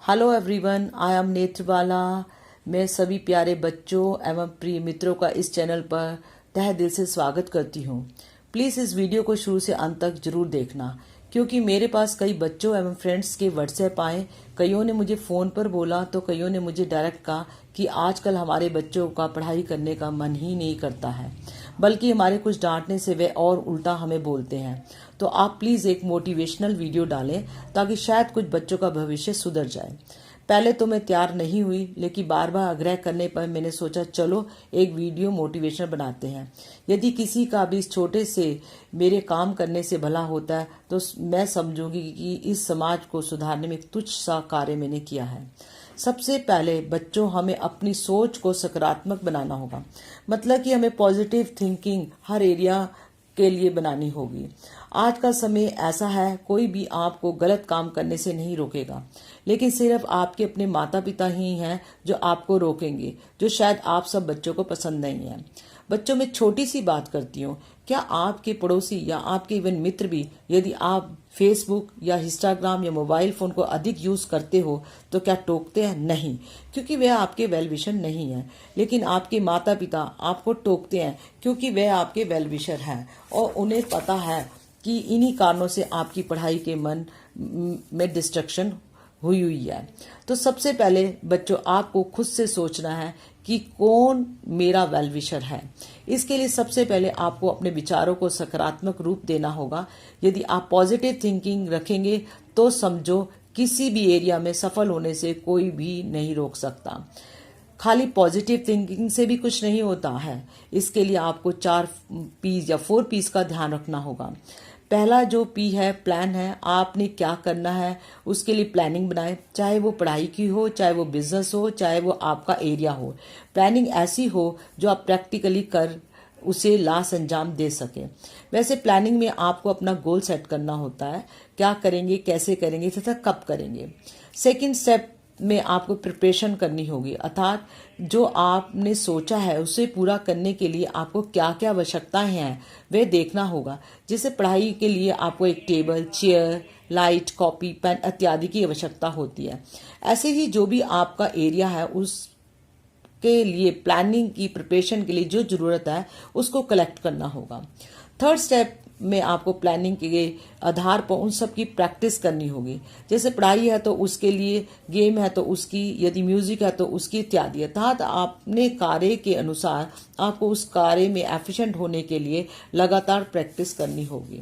Hello everyone, I am Netrabala. मैं सभी प्यारे बच्चों एवं प्रिय मित्रों का इस चैनल पर तहे दिल से स्वागत करती हूँ। प्लीज़ इस वीडियो को शुरू से अंत तक जरूर देखना, क्योंकि मेरे पास कई बच्चों एवं फ्रेंड्स के व्हाट्सएप आए। कईयों ने मुझे फ़ोन पर बोला तो कईयों ने मुझे डायरेक्ट कहा कि आजकल हमारे बच्चों का पढ़ाई करने का मन ही नहीं करता है, बल्कि हमारे कुछ डांटने से वे और उल्टा हमें बोलते हैं। तो आप प्लीज़ एक मोटिवेशनल वीडियो डालें ताकि शायद कुछ बच्चों का भविष्य सुधर जाए। पहले तो मैं तैयार नहीं हुई, लेकिन बार बार आग्रह करने पर मैंने सोचा चलो एक वीडियो मोटिवेशनल बनाते हैं। यदि किसी का भी इस छोटे से मेरे काम करने से भला होता है तो मैं समझूंगी कि इस समाज को सुधारने में एक तुच्छ सा कार्य मैंने किया है। सबसे पहले बच्चों, हमें अपनी सोच को सकारात्मक बनाना होगा। मतलब कि हमें पॉजिटिव थिंकिंग हर एरिया के लिए बनानी होगी। आज का समय ऐसा है, कोई भी आपको गलत काम करने से नहीं रोकेगा, लेकिन सिर्फ आपके अपने माता पिता ही हैं जो आपको रोकेंगे, जो शायद आप सब बच्चों को पसंद नहीं है। बच्चों में छोटी सी बात करती हूँ, क्या आपके पड़ोसी या आपके इवन मित्र भी यदि आप फेसबुक या इंस्टाग्राम या मोबाइल फोन को अधिक यूज करते हो तो क्या टोकते हैं? नहीं, क्योंकि वे आपके वेल विशर नहीं है। लेकिन आपके माता पिता आपको टोकते हैं क्योंकि वे आपके वेल विशर हैं और उन्हें पता है कि इन्हीं कारणों से आपकी पढ़ाई के मन में डिस्ट्रक्शन हुई है। तो सबसे पहले बच्चों, आपको खुद से सोचना है कि कौन मेरा वेल विशर है। इसके लिए सबसे पहले आपको अपने विचारों को सकारात्मक रूप देना होगा। यदि आप पॉजिटिव थिंकिंग रखेंगे तो समझो किसी भी एरिया में सफल होने से कोई भी नहीं रोक सकता। खाली पॉजिटिव थिंकिंग से भी कुछ नहीं होता है। इसके लिए आपको 4 पीस या 4 पीस का ध्यान रखना होगा। पहला जो पी है, प्लान है। आपने क्या करना है उसके लिए प्लानिंग बनाएं, चाहे वो पढ़ाई की हो, चाहे वो बिजनेस हो, चाहे वो आपका एरिया हो। प्लानिंग ऐसी हो जो आप प्रैक्टिकली कर उसे लास्ट अंजाम दे सके। वैसे प्लानिंग में आपको अपना गोल सेट करना होता है, क्या करेंगे, कैसे करेंगे तथा कब करेंगे। सेकंड स्टेप में आपको प्रिपरेशन करनी होगी, अर्थात जो आपने सोचा है उसे पूरा करने के लिए आपको क्या क्या आवश्यकताएं हैं वे देखना होगा। जैसे पढ़ाई के लिए आपको एक table, chair, light, copy, pen इत्यादि की आवश्यकता होती है। ऐसे ही जो भी आपका एरिया है उसके लिए प्लानिंग की प्रिपरेशन के लिए जो जरूरत है उसको कलेक्ट करना होगा। थर्ड स्टेप में आपको प्लानिंग के आधार पर उन सब की प्रैक्टिस करनी होगी। जैसे पढ़ाई है तो उसके लिए, गेम है तो उसकी, यदि म्यूजिक है तो उसकी इत्यादि। अर्थात अपने कार्य के अनुसार आपको उस कार्य में एफिशिएंट होने के लिए लगातार प्रैक्टिस करनी होगी।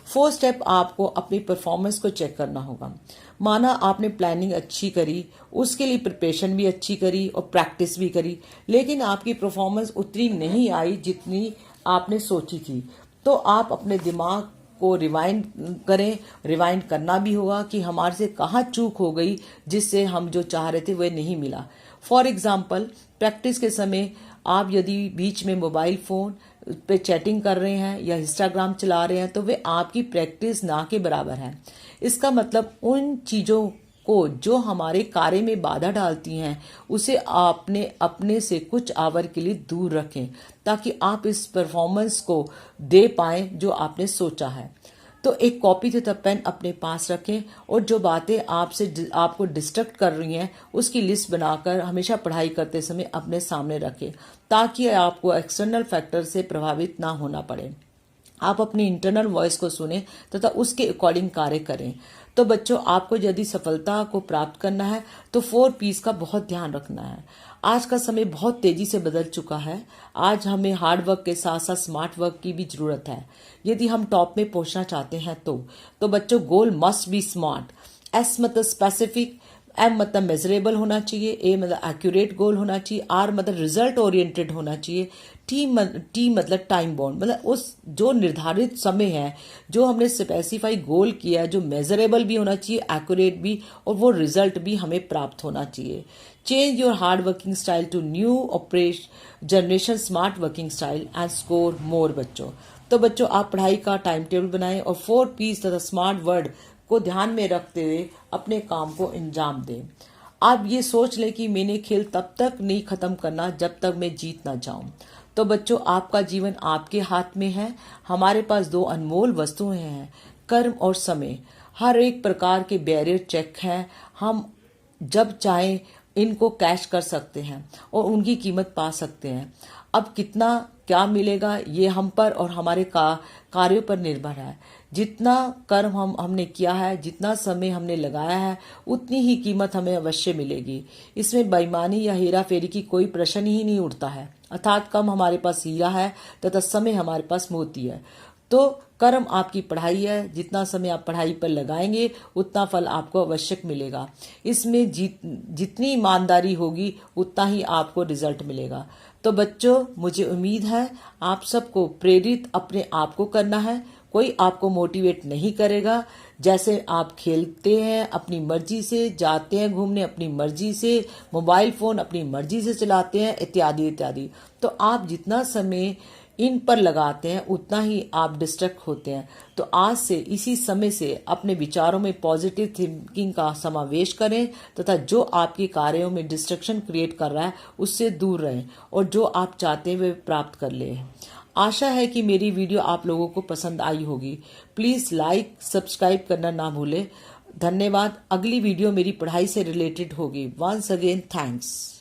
फोर्थ स्टेप, आपको अपनी परफॉर्मेंस को चेक करना होगा। माना आपने प्लानिंग अच्छी करी, उसके लिए प्रिपरेशन भी अच्छी करी और प्रैक्टिस भी करी, लेकिन आपकी परफॉर्मेंस उतनी नहीं आई जितनी आपने सोची थी, तो आप अपने दिमाग को रिवाइंड करें। रिवाइंड करना भी होगा कि हमारे से कहाँ चूक हो गई जिससे हम जो चाह रहे थे वह नहीं मिला। फॉर एग्जाम्पल, प्रैक्टिस के समय आप यदि बीच में मोबाइल फोन पे चैटिंग कर रहे हैं या इंस्टाग्राम चला रहे हैं तो वे आपकी प्रैक्टिस ना के बराबर है। इसका मतलब उन चीजों को जो हमारे कार्य में बाधा डालती हैं उसे आपने अपने से कुछ आवर के लिए दूर रखें, ताकि आप इस परफॉर्मेंस को दे पाएं जो आपने सोचा है। तो एक कॉपी तथा पेन अपने पास रखें और जो बातें आपको डिस्ट्रैक्ट कर रही हैं उसकी लिस्ट बनाकर हमेशा पढ़ाई करते समय अपने सामने रखें, ताकि आपको एक्सटर्नल फैक्टर से प्रभावित ना होना पड़े। आप अपनी इंटरनल वॉइस को सुने तथा उसके अकॉर्डिंग कार्य करें। तो बच्चों, आपको यदि सफलता को प्राप्त करना है तो 4 पीस का बहुत ध्यान रखना है। आज का समय बहुत तेजी से बदल चुका है। आज हमें हार्ड वर्क के साथ साथ स्मार्ट वर्क की भी जरूरत है यदि हम टॉप में पहुंचना चाहते हैं। तो बच्चों, गोल मस्ट बी स्मार्ट। एस मतलब स्पेसिफिक, एम मतलब मेजरेबल होना चाहिए, ए मतलब एक्यूरेट गोल होना चाहिए, आर मतलब रिजल्ट ओरिएंटेड होना चाहिए, टी मतलब टाइम बाउंड, मतलब उस जो निर्धारित समय है जो हमने स्पेसिफाई गोल किया है, जो मेजरेबल भी होना चाहिए, एक्यूरेट भी, और वो रिजल्ट भी हमें प्राप्त होना चाहिए। Change your hard working style to new operation generation smart working style and score more. बच्चों, तो बच्चों, आप पढ़ाई का टाइम टेबल बनाएं और 4 पीस तथा स्मार्ट वर्ड को ध्यान में रखते हुए अपने काम को अंजाम दें। आप ये सोच लें कि मैंने खेल तब तक नहीं खत्म करना जब तक मैं जीत ना जाऊं। तो बच्चों, आपका जीवन आपके हाथ में है। हमारे पास 2 अनमोल वस्तुएं हैं, कर्म और समय। हर एक प्रकार के बैरियर चेक है। हम जब चाहें इनको कैश कर सकते हैं और उनकी कीमत पा सकते हैं। अब कितना क्या मिलेगा ये हम पर और हमारे कार्यों पर निर्भर है। जितना कर्म हमने किया है, जितना समय हमने लगाया है, उतनी ही कीमत हमें अवश्य मिलेगी। इसमें बेईमानी या हेरा फेरी की कोई प्रश्न ही नहीं उठता है। अर्थात कम हमारे पास हीरा है तथा समय हमारे पास मोती है। तो कर्म आपकी पढ़ाई है, जितना समय आप पढ़ाई पर लगाएंगे उतना फल आपको आवश्यक मिलेगा। इसमें जितनी ईमानदारी होगी उतना ही आपको रिजल्ट मिलेगा। तो बच्चों, मुझे उम्मीद है आप सबको प्रेरित अपने आप को करना है। कोई आपको मोटिवेट नहीं करेगा। जैसे आप खेलते हैं अपनी मर्जी से, जाते हैं घूमने अपनी मर्जी से, मोबाइल फोन अपनी मर्जी से चलाते हैं, इत्यादि इत्यादि। तो आप जितना समय इन पर लगाते हैं उतना ही आप डिस्ट्रैक्ट होते हैं। तो आज से इसी समय से अपने विचारों में पॉजिटिव थिंकिंग का समावेश करें तथा जो आपके कार्यों में डिस्ट्रैक्शन क्रिएट कर रहा है उससे दूर रहें और जो आप चाहते हैं वे प्राप्त कर लें। आशा है कि मेरी वीडियो आप लोगों को पसंद आई होगी। प्लीज़ लाइक सब्सक्राइब करना ना भूलें। धन्यवाद। अगली वीडियो मेरी पढ़ाई से रिलेटेड होगी। Once again thanks.